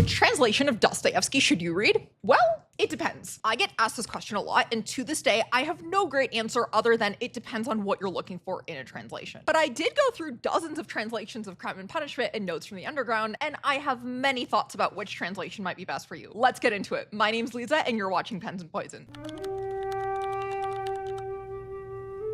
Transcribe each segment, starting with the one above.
Which translation of Dostoevsky should you read? Well, it depends. I get asked this question a lot, and to this day, I have no great answer other than it depends on what you're looking for in a translation. But I did go through dozens of translations of Crime and Punishment and Notes from the Underground, and I have many thoughts about which translation might be best for you. Let's get into it. My name's Lisa, and you're watching Pens and Poison.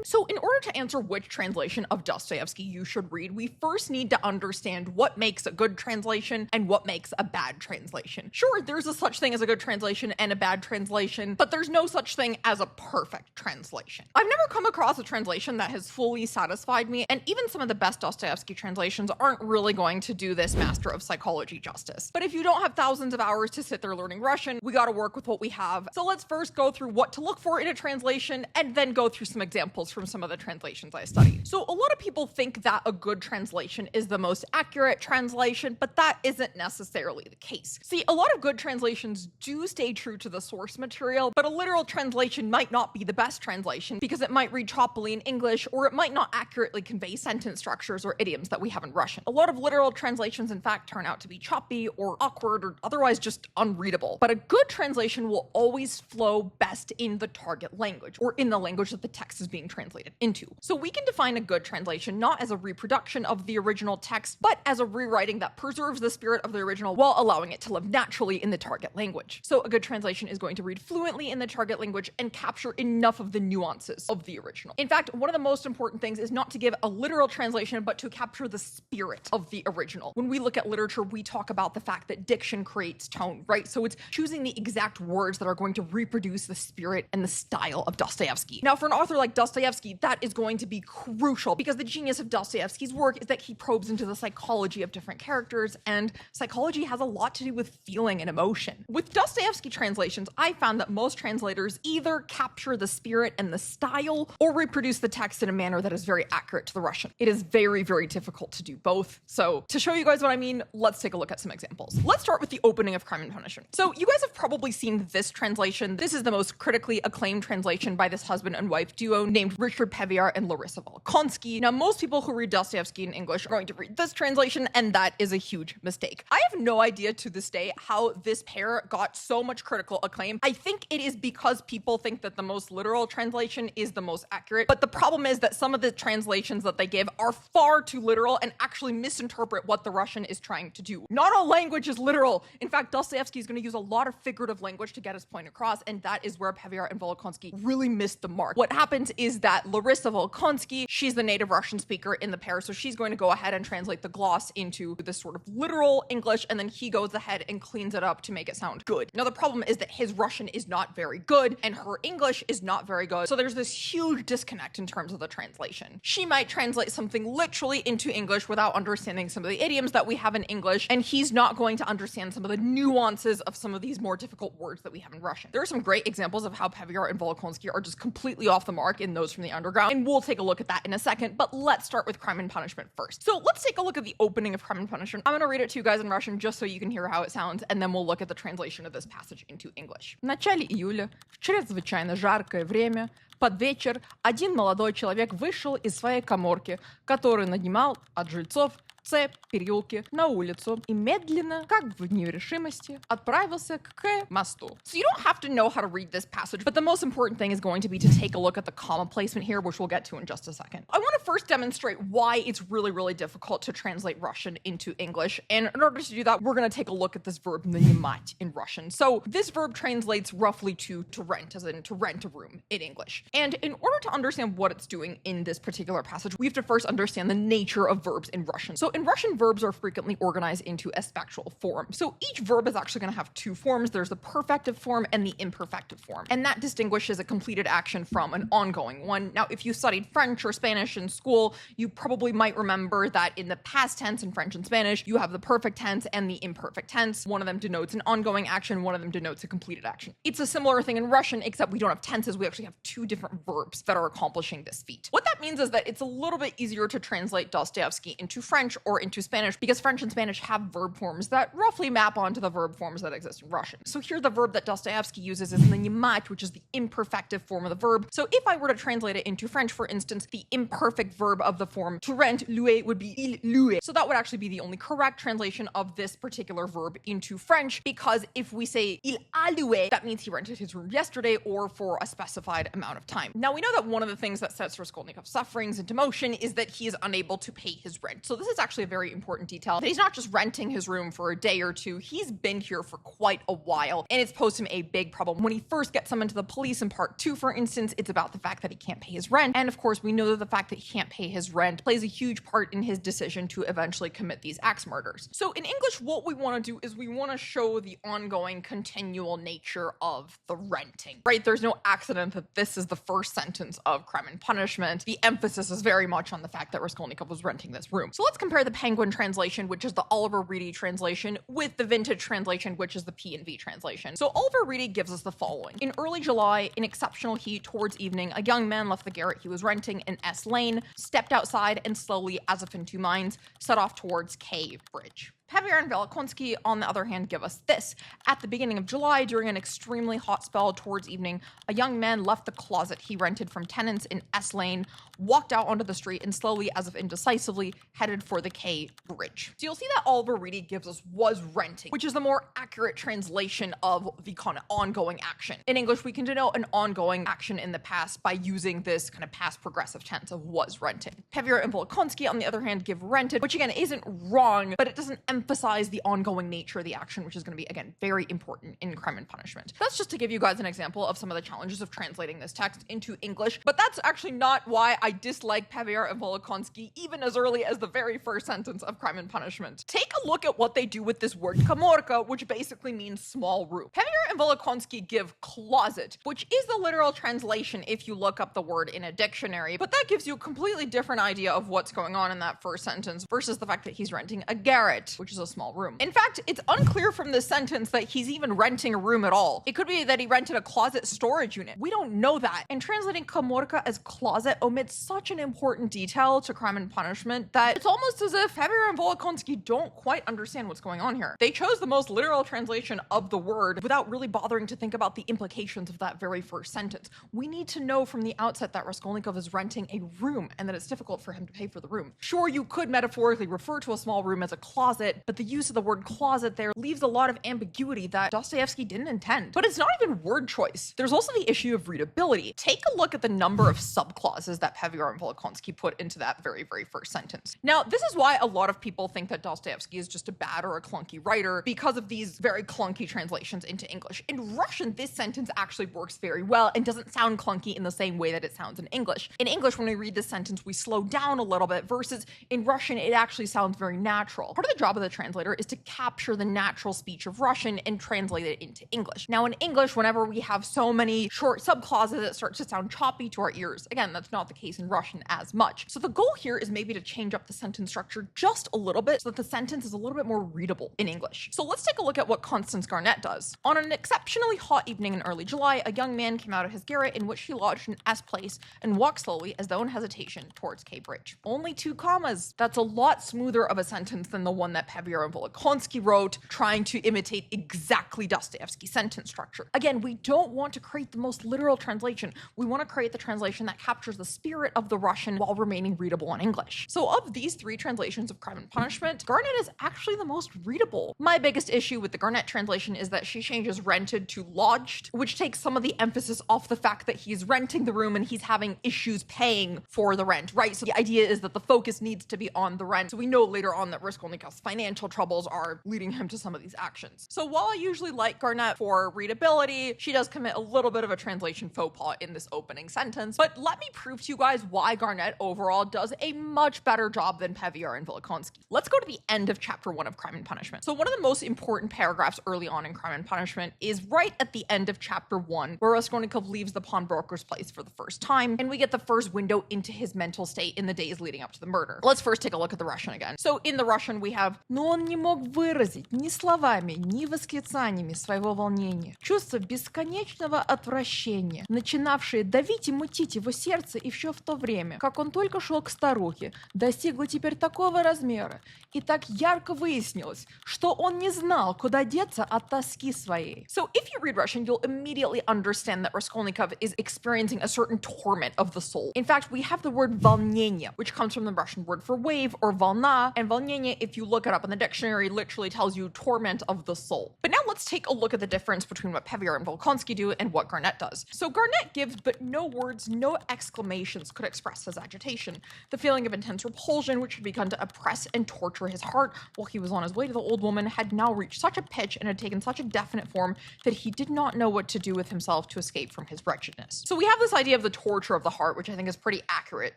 So in order to answer which translation of Dostoevsky you should read, we first need to understand what makes a good translation and what makes a bad translation. Sure, there's a such thing as a good translation and a bad translation, but there's no such thing as a perfect translation. I've never come across a translation that has fully satisfied me, and even some of the best Dostoevsky translations aren't really going to do this master of psychology justice. But if you don't have thousands of hours to sit there learning Russian, we gotta work with what we have. So let's first go through what to look for in a translation, and then go through some examples from some of the translations I studied. So a lot of people think that a good translation is the most accurate translation, but that isn't necessarily the case. See, a lot of good translations do stay true to the source material, but a literal translation might not be the best translation because it might read choppily in English, or it might not accurately convey sentence structures or idioms that we have in Russian. A lot of literal translations, in fact, turn out to be choppy or awkward or otherwise just unreadable. But a good translation will always flow best in the target language, or in the language that the text is being translated into. So we can define a good translation not as a reproduction of the original text, but as a rewriting that preserves the spirit of the original while allowing it to live naturally in the target language. So a good translation is going to read fluently in the target language and capture enough of the nuances of the original. In fact, one of the most important things is not to give a literal translation, but to capture the spirit of the original. When we look at literature, we talk about the fact that diction creates tone, right? So it's choosing the exact words that are going to reproduce the spirit and the style of Dostoevsky. Now, for an author like Dostoevsky, that is going to be crucial because the genius of Dostoevsky's work is that he probes into the psychology of different characters, and psychology has a lot to do with feeling and emotion. With Dostoevsky translations, I found that most translators either capture the spirit and the style or reproduce the text in a manner that is very accurate to the Russian. It is very, very difficult to do both. So to show you guys what I mean, let's take a look at some examples. Let's start with the opening of Crime and Punishment. So you guys have probably seen this translation. This is the most critically acclaimed translation by this husband and wife duo named Richard Pevear and Larissa Volokhonsky. Now, most people who read Dostoevsky in English are going to read this translation, and that is a huge mistake. I have no idea to this day how this pair got so much critical acclaim. I think it is because people think that the most literal translation is the most accurate, but the problem is that some of the translations that they give are far too literal and actually misinterpret what the Russian is trying to do. Not all language is literal. In fact, Dostoevsky is going to use a lot of figurative language to get his point across, and that is where Pevear and Volokhonsky really missed the mark. What happens is that Larissa Volokhonsky, she's the native Russian speaker in the pair, so she's going to go ahead and translate the gloss into this sort of literal English, and then he goes ahead and cleans it up to make it sound good. Now, the problem is that his Russian is not very good, and her English is not very good, so there's this huge disconnect in terms of the translation. She might translate something literally into English without understanding some of the idioms that we have in English, and he's not going to understand some of the nuances of some of these more difficult words that we have in Russian. There are some great examples of how Pevear and Volokhonsky are just completely off the mark in Those from the Underground, and we'll take a look at that in a second, but let's start with Crime and Punishment first. So let's take a look at the opening of Crime and Punishment. I'm gonna read it to you guys in Russian just so you can hear how it sounds, and then we'll look at the translation of this passage into English. В начале июля, в чрезвычайно жаркое время, под вечер, один молодой человек вышел из своей каморки, который нанимал от жильцов цепь, переулки на улицу и медленно, как в нерешимости, отправился к мосту. So you don't have to know how to read this passage, but the most important thing is going to be to take a look at the comma placement here, which we'll get to in just a second. I want to first demonstrate why it's really, really difficult to translate Russian into English, and in order to do that, we're going to take a look at this verb нанимать in Russian. So this verb translates roughly to rent, as in to rent a room in English. And in order to understand what it's doing in this particular passage, we have to first understand the nature of verbs in Russian. So in Russian, verbs are frequently organized into a spectral form. So each verb is actually going to have two forms. There's the perfective form and the imperfective form. And that distinguishes a completed action from an ongoing one. Now, if you studied French or Spanish in school, you probably might remember that in the past tense in French and Spanish, you have the perfect tense and the imperfect tense. One of them denotes an ongoing action, one of them denotes a completed action. It's a similar thing in Russian, except we don't have tenses. We actually have two different verbs that are accomplishing this feat. What that means is that it's a little bit easier to translate Dostoevsky into French or into Spanish, because French and Spanish have verb forms that roughly map onto the verb forms that exist in Russian. So here the verb that Dostoevsky uses is naнимать, which is the imperfective form of the verb. So if I were to translate it into French, for instance, the imperfect verb of the form to rent, louer, would be il loue. So that would actually be the only correct translation of this particular verb into French, because if we say il a loué, that means he rented his room yesterday or for a specified amount of time. Now we know that one of the things that sets Raskolnikov's sufferings into motion is that he is unable to pay his rent. So this is actually a very important detail. He's not just renting his room for a day or two, he's been here for quite a while, and it's posed him a big problem. When he first gets summoned to the police in part 2, for instance, it's about the fact that he can't pay his rent. And of course, we know that the fact that he can't pay his rent plays a huge part in his decision to eventually commit these axe murders. So in English, what we want to do is we want to show the ongoing, continual nature of the renting, right? There's no accident that this is the first sentence of Crime and Punishment. The emphasis is very much on the fact that Raskolnikov was renting this room. So let's compare the Penguin translation, which is the Oliver Reedy translation, with the Vintage translation, which is the P&V translation. So Oliver Reedy gives us the following. In early July, in exceptional heat towards evening, a young man left the garret he was renting in S Lane, stepped outside, and slowly, as if in two minds, set off towards K Bridge. Pevear and Volokhonsky, on the other hand, give us this. At the beginning of July, during an extremely hot spell towards evening, a young man left the closet he rented from tenants in S Lane, walked out onto the street, and slowly, as if indecisively, headed for the K Bridge. So you'll see that Oliver Reedy gives us was renting, which is the more accurate translation of the kind of ongoing action. In English, we can denote an ongoing action in the past by using this kind of past progressive tense of was renting. Pevear and Volokhonsky, on the other hand, give rented, which again isn't wrong, but it doesn't emphasize the ongoing nature of the action, which is going to be, again, very important in Crime and Punishment. That's just to give you guys an example of some of the challenges of translating this text into English, but that's actually not why I dislike Pevear and Volokhonsky even as early as the very first sentence of Crime and Punishment. Take a look at what they do with this word komorka, which basically means small room. Pevear and Volokhonsky give closet, which is the literal translation if you look up the word in a dictionary, but that gives you a completely different idea of what's going on in that first sentence versus the fact that he's renting a garret, which is a small room. In fact, it's unclear from this sentence that he's even renting a room at all. It could be that he rented a closet storage unit. We don't know that. And translating komorka as closet omits such an important detail to Crime and Punishment that it's almost as if Pevear and Volokhonsky don't quite understand what's going on here. They chose the most literal translation of the word without really bothering to think about the implications of that very first sentence. We need to know from the outset that Raskolnikov is renting a room and that it's difficult for him to pay for the room. Sure, you could metaphorically refer to a small room as a closet, but the use of the word closet there leaves a lot of ambiguity that Dostoevsky didn't intend. But it's not even word choice. There's also the issue of readability. Take a look at the number of subclauses that Pevear and Volokhonsky put into that very, very first sentence. Now, this is why a lot of people think that Dostoevsky is just a bad or a clunky writer because of these very clunky translations into English. In Russian, this sentence actually works very well and doesn't sound clunky in the same way that it sounds in English. In English, when we read this sentence, we slow down a little bit versus in Russian, it actually sounds very natural. Part of the job of the translator is to capture the natural speech of Russian and translate it into English. Now in English, whenever we have so many short subclauses, it starts to sound choppy to our ears. Again, that's not the case in Russian as much. So the goal here is maybe to change up the sentence structure just a little bit so that the sentence is a little bit more readable in English. So let's take a look at what Constance Garnett does. On an exceptionally hot evening in early July, a young man came out of his garret in which he lodged in S Place and walked slowly as though in hesitation towards K Bridge. Only 2 commas. That's a lot smoother of a sentence than the one that Pevear and Volokhonsky wrote, trying to imitate exactly Dostoevsky's sentence structure. Again, we don't want to create the most literal translation. We want to create the translation that captures the spirit of the Russian while remaining readable in English. So of these 3 translations of Crime and Punishment, Garnett is actually the most readable. My biggest issue with the Garnett translation is that she changes rented to lodged, which takes some of the emphasis off the fact that he's renting the room and he's having issues paying for the rent, right? So the idea is that the focus needs to be on the rent. So we know later on that Raskolnikov's financial troubles are leading him to some of these actions. So while I usually like Garnett for readability, she does commit a little bit of a translation faux pas in this opening sentence, but let me prove to you guys why Garnett overall does a much better job than Pevear and Volokhonsky. Let's go to the end of chapter 1 of Crime and Punishment. So one of the most important paragraphs early on in Crime and Punishment is right at the end of chapter 1, where Raskolnikov leaves the pawnbroker's place for the first time, and we get the first window into his mental state in the days leading up to the murder. Let's first take a look at the Russian again. So in the Russian, we have но он не мог выразить ни словами, ни восклицаниями своего волнения. Чувство бесконечного отвращения, начинавшее давить и мутить его сердце еще в то время, как он только шел к старухе, достигло теперь такого размера, и так ярко выяснилось, что он не знал, куда деться от тоски своей. So if you read Russian, you'll immediately understand that Raskolnikov is experiencing a certain torment of the soul. In fact, we have the word волнение, which comes from the Russian word for wave or volna, and волнение, if you look it up in the dictionary, literally tells you torment of the soul. But now let's take a look at the difference between what Pevear and Volokhonsky do and what Garnett does. So Garnett gives, but no words, no exclamations could express his agitation. The feeling of intense repulsion, which had begun to oppress and torture his heart while he was on his way to the old woman, had now reached such a pitch and had taken such a definite form that he did not know what to do with himself to escape from his wretchedness. So we have this idea of the torture of the heart, which I think is pretty accurate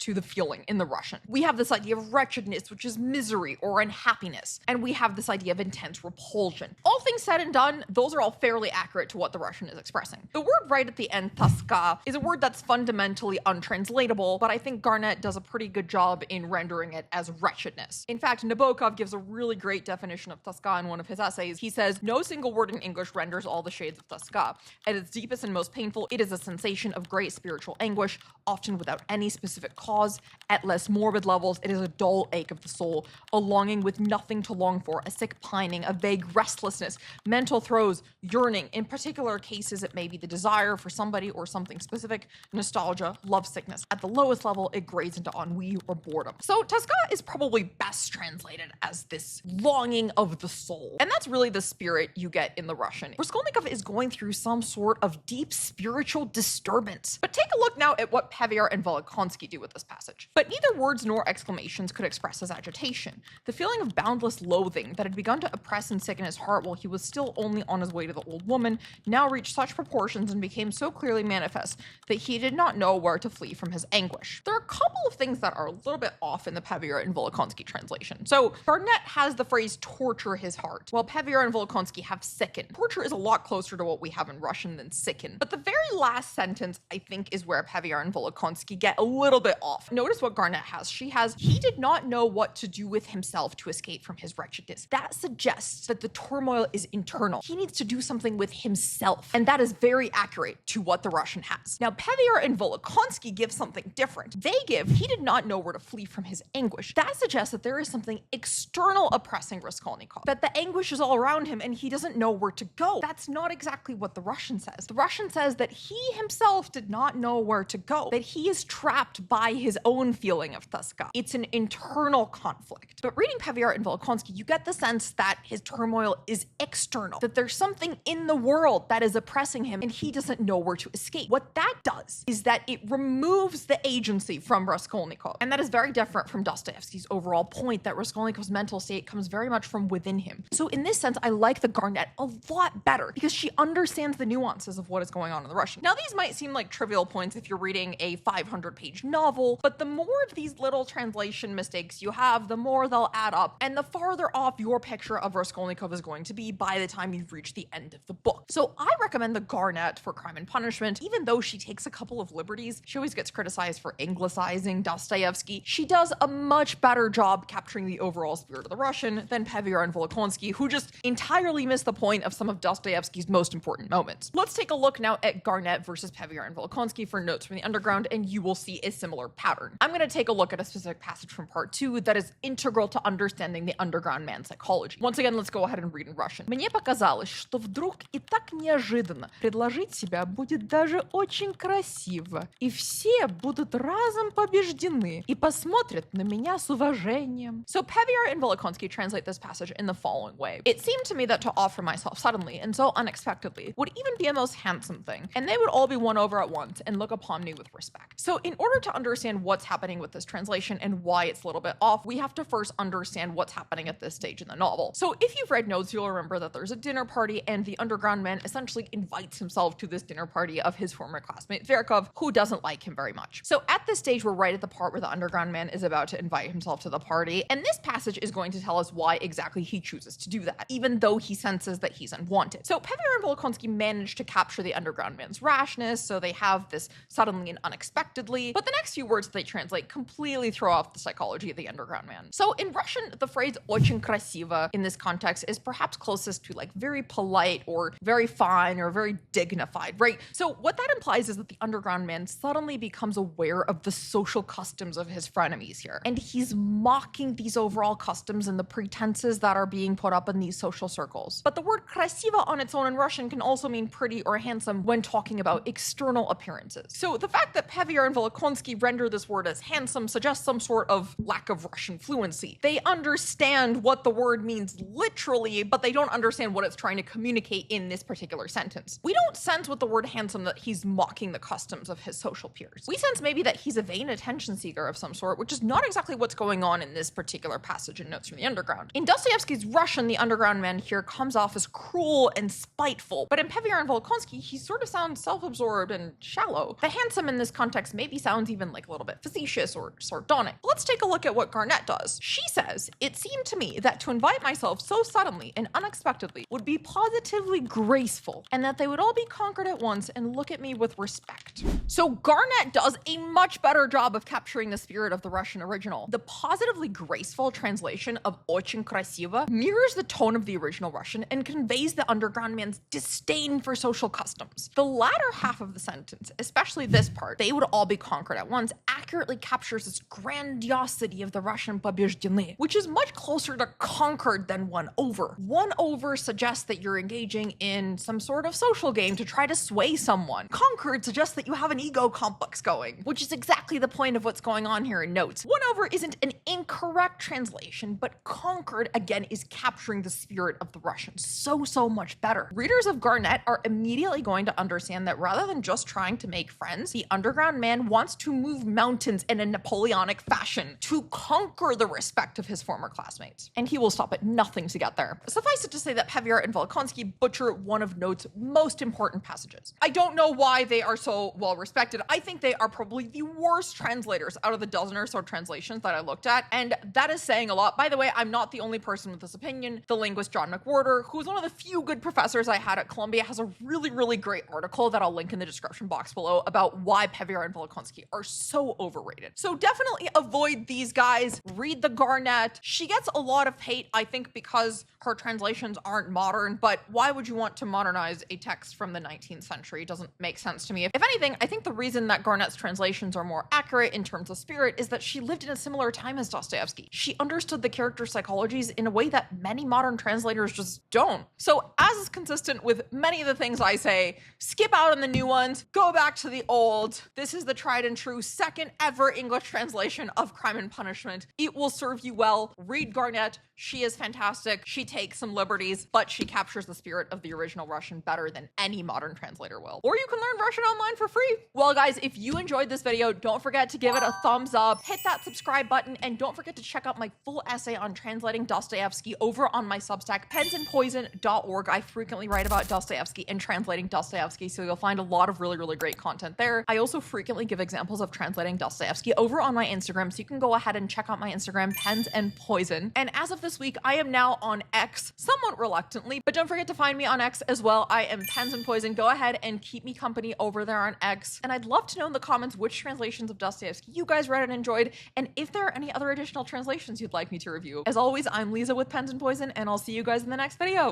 to the feeling in the Russian. We have this idea of wretchedness, which is misery or unhappiness. And we have this idea of intense repulsion. All things said and done, those are all fairly accurate to what the Russian is expressing. The word right at the end, toska, is a word that's fundamentally untranslatable, but I think Garnett does a pretty good job in rendering it as wretchedness. In fact, Nabokov gives a really great definition of toska in one of his essays. He says, no single word in English renders all the shades of toska. At its deepest and most painful, it is a sensation of great spiritual anguish, often without any specific cause. At less morbid levels, it is a dull ache of the soul, a longing with nothing to long for, a sick pining, a vague restlessness, mental throes, yearning. In particular cases, it may be the desire for somebody or something specific, nostalgia, lovesickness. At the lowest level, it grades into ennui or boredom. So toska is probably best translated as this longing of the soul. And that's really the spirit you get in the Russian. Raskolnikov is going through some sort of deep spiritual disturbance. But take a look now at what Pevear and Volokhonsky do with this passage. But neither words nor exclamations could express his agitation. The feeling of boundless loathing that had begun to oppress and sicken his heart while he was still only on his way to the old woman now reached such proportions and became so clearly manifest that he did not know where to flee from his anguish. There are a couple of things that are a little bit off in the Pevear and Volokhonsky translation. So Garnett has the phrase torture his heart, while Pevear and Volokhonsky have sicken. Torture is a lot closer to what we have in Russian than sicken. But the very last sentence, I think, is where Pevear and Volokhonsky get a little bit off. Notice what Garnett has. She has, he did not know what to do with himself to escape from his wretchedness. That suggests that the turmoil is internal. He needs to do something with himself. And that is very accurate to what the Russian has. Now, Pevear and Volokhonsky give something different. They give, he did not know where to flee from his anguish. That suggests that there is something external oppressing Raskolnikov, that the anguish is all around him and he doesn't know where to go. That's not exactly what the Russian says. The Russian says that he himself did not know where to go, that he is trapped by his own feeling of toska. It's an internal conflict. But reading Pevear and Volokhonsky, you get the sense that his turmoil is external, that there's something in the world that is oppressing him and he doesn't know where to escape. What that does is that it removes the agency from Raskolnikov. And that is very different from Dostoevsky's overall point that Raskolnikov's mental state comes very much from within him. So in this sense, I like the Garnett a lot better because she understands the nuances of what is going on in the Russian. Now, these might seem like trivial points if you're reading a 500-page novel, but the more of these little translation mistakes you have, the more they'll add up, and the farther off your picture of Raskolnikov is going to be by the time you've reached the end of the book. So I recommend the Garnett for Crime and Punishment. Even though she takes a couple of liberties, she always gets criticized for anglicizing Dostoevsky. She does a much better job capturing the overall spirit of the Russian than Pevear and Volokhonsky, who just entirely miss the point of some of Dostoevsky's most important moments. Let's take a look now at Garnett versus Pevear and Volokhonsky for Notes from the Underground, and you will see a similar pattern. I'm going to take a look at a specific passage from part 2 that is integral to understanding the underground man's psychology. Once again, let's go ahead and read in Russian. Мне показалось, что вдруг и так неожиданно предложить себя будет даже очень красиво, и все будут разом побеждены и посмотрят на меня с уважением. So Pevear and Volokhonsky translate this passage in the following way. It seemed to me that to offer myself suddenly and so unexpectedly would even be a most handsome thing, and they would all be won over at once and look upon me with respect. So in order to understand what's happening with this translation and why it's a little bit off, we have to first understand what's happening at this stage in the novel. So if you've read Notes, you'll remember remember that there's a dinner party, and the underground man essentially invites himself to this dinner party of his former classmate Verkov, who doesn't like him very much. So at this stage, we're right at the part where the underground man is about to invite himself to the party, and this passage is going to tell us why exactly he chooses to do that, even though he senses that he's unwanted. So Pevear and Volokhonsky manage to capture the underground man's rashness, so they have this suddenly and unexpectedly, but the next few words that they translate completely throw off the psychology of the underground man. So in Russian, the phrase очень красиво in this context is perhaps closest to like very polite or very fine or very dignified, right? So what that implies is that the underground man suddenly becomes aware of the social customs of his frenemies here, and he's mocking these overall customs and the pretenses that are being put up in these social circles. But the word красиво on its own in Russian can also mean pretty or handsome when talking about external appearances. So the fact that Pevear and Volokhonsky render this word as handsome suggests some sort of lack of Russian fluency. They understand what the word means literally, but they don't understand what it's trying to communicate in this particular sentence. We don't sense with the word handsome that he's mocking the customs of his social peers. We sense maybe that he's a vain attention seeker of some sort, which is not exactly what's going on in this particular passage in Notes from the Underground. In Dostoevsky's Russian, the underground man here comes off as cruel and spiteful, but in Pevear and Volokhonsky, he sort of sounds self-absorbed and shallow. The handsome in this context maybe sounds even like a little bit facetious or sardonic. Let's take a look at what Garnett does. She says, "It seemed to me that to invite myself so suddenly and unexpectedly would be positively graceful, and that they would all be conquered at once and look at me with respect." So Garnett does a much better job of capturing the spirit of the Russian original. The positively graceful translation of очень красиво mirrors the tone of the original Russian and conveys the underground man's disdain for social customs. The latter half of the sentence, especially this part, "they would all be conquered at once," accurately captures this grandiosity of the Russian побеждены, which is much closer to conquered than won over. Won over suggests that you're engaging in some sort of social game to try to sway someone. Conquered suggests that you have an ego complex going, which is exactly the point of what's going on here in Notes. Won over isn't an incorrect translation, but conquered, again, is capturing the spirit of the Russians so much better. Readers of Garnett are immediately going to understand that rather than just trying to make friends, the underground man wants to move mountains in a Napoleonic fashion to conquer the respect of his former classmates. And he will stop at nothing to get there. Suffice it to say that Pevear and Volokhonsky butcher one of Notes' most important passages. I don't know why they are so well respected. I think they are probably the worst translators out of the dozen or so translations that I looked at, and that is saying a lot. By the way, I'm not the only person with this opinion. The linguist John McWhorter, who's one of the few good professors I had at Columbia, has a really great article that I'll link in the description box below about why Pevear and Volokhonsky are so overrated. So definitely avoid these guys. Read the Garnett. She gets a lot of hate, I think, because her translations aren't modern, but why would you want to modernize a text from the 19th century? It doesn't make sense to me. If anything, I think the reason that Garnett's translations are more accurate in terms of spirit is that she lived in a similar time as Dostoevsky. She understood the character psychologies in a way that many modern translators just don't. So as is consistent with many of the things I say, skip out on the new ones, go back to the old. This is the tried and true second ever English translation of Crime and Punishment. It will serve you well. Read Garnett. She is fantastic. She takes some liberties, but she captures the spirit of the original Russian better than any modern translator will. Or you can learn Russian online for free. Well, guys, if you enjoyed this video, don't forget to give it a thumbs up, hit that subscribe button, and don't forget to check out my full essay on translating Dostoevsky over on my Substack, pensandpoison.org. I frequently write about Dostoevsky and translating Dostoevsky, so you'll find a lot of really great content there. I also frequently give examples of translating Dostoevsky over on my Instagram, so you can go ahead and check out my Instagram, Pens and Poison. And as of this week, I am now on X, somewhat reluctantly, but don't forget to find me on X as well. I am Pens and Poison. Go ahead and keep me company over there on X. And I'd love to know in the comments which translations of Dostoevsky you guys read and enjoyed, and if there are any other additional translations you'd like me to review. As always, I'm Lisa with Pens and Poison, and I'll see you guys in the next video.